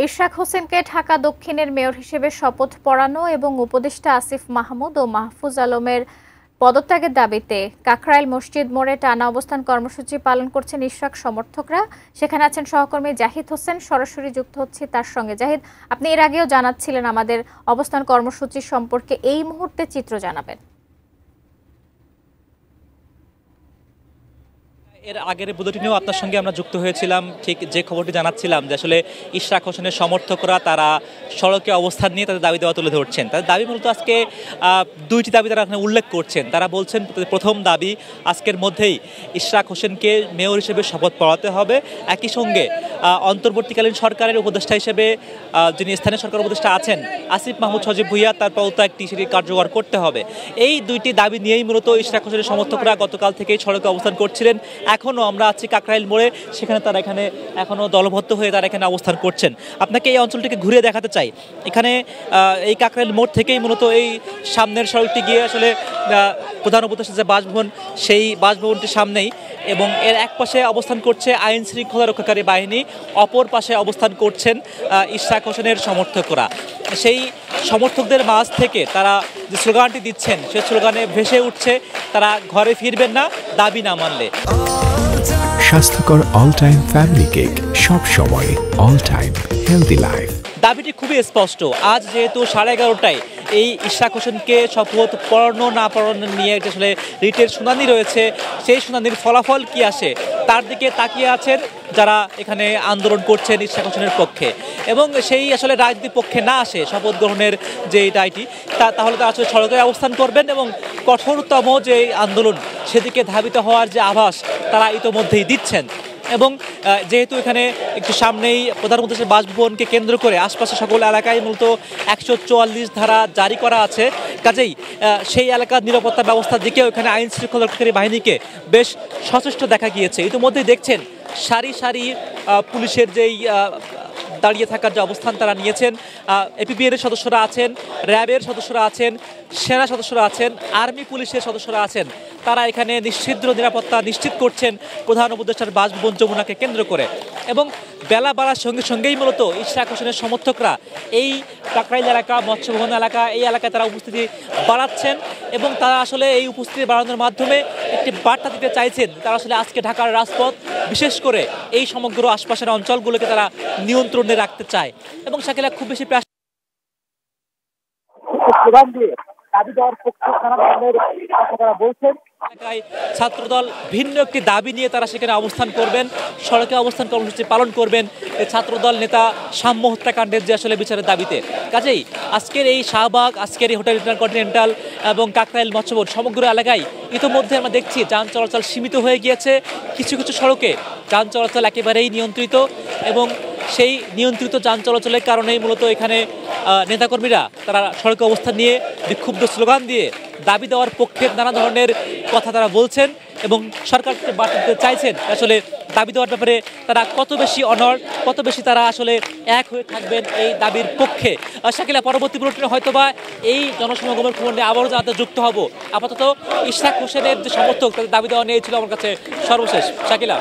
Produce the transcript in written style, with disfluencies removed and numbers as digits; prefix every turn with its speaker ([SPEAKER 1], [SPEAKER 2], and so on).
[SPEAKER 1] ইশরাক হোসেনকে ঢাকা দক্ষিণের মেয়র হিসেবে শপথ পড়ানো এবং উপদেষ্টা আসিফ মাহমুদ ও মাহফুজ আলমের পদত্যাগের দাবিতে কাকরাইল মসজিদ মোড়ে টানা অবস্থান কর্মসূচি পালন করছেন ইশরাক সমর্থকরা। সেখানে আছেন সহকর্মী জাহিদ হোসেন, সরাসরি যুক্ত হচ্ছে তার সঙ্গে। জাহিদ, আপনি এর আগেও জানাচ্ছিলেন আমাদের অবস্থান কর্মসূচি সম্পর্কে, এই মুহূর্তে চিত্র জানাবেন।
[SPEAKER 2] এর আগের বুলেটিনেও আপনার সঙ্গে আমরা যুক্ত হয়েছিলাম, ঠিক যে খবরটি জানাচ্ছিলাম যে আসলে ইশরাক হোসেনের সমর্থকরা তারা সড়কে অবস্থান নিয়ে তাদের দাবি দেওয়া তুলে ধরছেন। তাদের দাবি মূলত আজকে দুইটি দাবি তারা এখানে উল্লেখ করছেন। তারা বলছেন প্রথম দাবি, আজকের মধ্যেই ইশরাক হোসেনকে মেয়র হিসেবে শপথ পড়াতে হবে। একই সঙ্গে অন্তর্বর্তীকালীন সরকারের উপদেষ্টা হিসেবে যিনি স্থানীয় সরকার উপদেষ্টা আছেন আসিফ মাহমুদ সজীব ভুইয়া, তার পদত্যাগটি সেটি কার্যকর করতে হবে। এই দুইটি দাবি নিয়েই মূলত ইশরাক হোসেনের সমর্থকরা গতকাল থেকেই সড়কে অবস্থান করছিলেন। এখনও আমরা আছি কাকরাইল মোড়ে, সেখানে তারা এখানে এখনও দলবদ্ধ হয়ে তারা এখানে অবস্থান করছেন। আপনাকে এই অঞ্চলটিকে ঘুরিয়ে দেখাতে চাই। এখানে এই কাকরাইল মোড় থেকেই মূলত এই সামনের সড়কটি গিয়ে আসলে প্রধান উপদেষ্টা যে বাসভবন, সেই বাসভবনটির সামনেই, এবং এর এক পাশে অবস্থান করছে আইন শৃঙ্খলা রক্ষাকারী বাহিনী, অপর পাশে অবস্থান করছেন ইশরাক হোসেনের সমর্থকরা। সেই সমর্থকদের মাঝ থেকে তারা যে স্লোগানটি দিচ্ছেন, সেই স্লোগানে ভেসে উঠছে তারা ঘরে ফিরবেন না দাবি না মানলে।
[SPEAKER 3] স্বাস্থ্যকর অল টাইম ফ্যামিলি কেক, সব সময় অল টাইম হেলদি লাইফ।
[SPEAKER 2] দাবিটি খুবই স্পষ্ট। আজ যেহেতু 11:30টায় এই ইশরাক হোসেনকে শপথ পড়ানো না পড়ানো নিয়ে আসলে রিটের শুনানি রয়েছে, সেই শুনানির ফলাফল কি আসে তার দিকে তাকিয়ে আছেন যারা এখানে আন্দোলন করছেন ইশরাক হোসেনের পক্ষে। এবং সেই আসলে রাজনীতির পক্ষে না আসে শপথ গ্রহণের যে রায়টি, তাহলে তারা আসলে সড়কে অবস্থান করবেন এবং কঠোরতম যে আন্দোলন সেদিকে ধাবিত হওয়ার যে আভাস তারা ইতোমধ্যেই দিচ্ছেন। এবং যেহেতু এখানে একটু সামনেই প্রধানমন্ত্রীর বাসভবনকে কেন্দ্র করে আশপাশে সকল এলাকায় মূলত 144 ধারা জারি করা আছে, কাজেই সেই এলাকার নিরাপত্তা ব্যবস্থার দিকেও এখানে আইন শৃঙ্খলা রক্ষাকারী বাহিনীকে বেশ সচেষ্ট দেখা গিয়েছে। ইতিমধ্যেই দেখছেন সারি সারি পুলিশের যেই দাঁড়িয়ে থাকার যে অবস্থান তারা নিয়েছেন। এপিবিএর সদস্যরা আছেন, র্যাবের সদস্যরা আছেন, সেনা সদস্যরা আছেন, আর্মি পুলিশের সদস্যরা আছেন। তারা এখানে নিশ্চিদ্র নিরাপত্তা নিশ্চিত করছেন প্রধান উপদেষ্টার বাসভবন যমুনাকে কেন্দ্র করে। এবং বেলা বাড়ার সঙ্গে সঙ্গেই মূলত ইশরাক হোসেনের সমর্থকরা এই কাকরাইল এলাকা, মৎস্যভবন এলাকা, এই এলাকায় তারা উপস্থিতি বাড়াচ্ছেন এবং তারা আসলে এই উপস্থিতি বাড়ানোর মাধ্যমে একটি বার্তা দিতে চাইছেন তারা আসলে আজকে ঢাকার রাজপথ, বিশেষ করে এই সমগ্র আশপাশের অঞ্চলগুলোকে তারা নিয়ন্ত্রণে রাখতে চায়। এবং শাকিলা, খুব বেশি ছাত্রদল ভিন্ন একটি দাবি নিয়ে তারা সেখানে অবস্থান করবেন, সড়কে অবস্থান কর্মসূচি পালন করবেন এই ছাত্রদল নেতা সাম্য হত্যাকাণ্ডের যে আসলে বিচারের দাবিতে। কাজেই আজকের এই শাহবাগ, আজকের এই হোটেল ইন্টারকন্টিনেন্টাল এবং কাকরাইল মৎস্যভবন সমগ্র এলাকায় ইতিমধ্যে আমরা দেখছি যান চলাচল সীমিত হয়ে গিয়েছে। কিছু কিছু সড়কে যান চলাচল একেবারেই নিয়ন্ত্রিত, এবং সেই নিয়ন্ত্রিত যান চলাচলের কারণেই মূলত এখানে নেতাকর্মীরা তারা সড়কে অবস্থান নিয়ে বিক্ষুব্ধ স্লোগান দিয়ে দাবি দেওয়ার পক্ষে নানা ধরনের কথা তারা বলছেন এবং সরকারকে বার্তা দিতে চাইছেন আসলে দাবি দেওয়ার ব্যাপারে তারা কত বেশি অনড়, কত বেশি তারা আসলে এক হয়ে থাকবেন এই দাবির পক্ষে। শাকিলা, পরবর্তী বুলেটিনে হয়তোবা এই জনসমাগমের খবর নিয়ে আবারও জানাতে যুক্ত হব। আপাতত ইশরাক হোসেনের যে সমর্থক তাদের দাবি দেওয়া নিয়েছিল আমার কাছে সর্বশেষ। শাকিলা।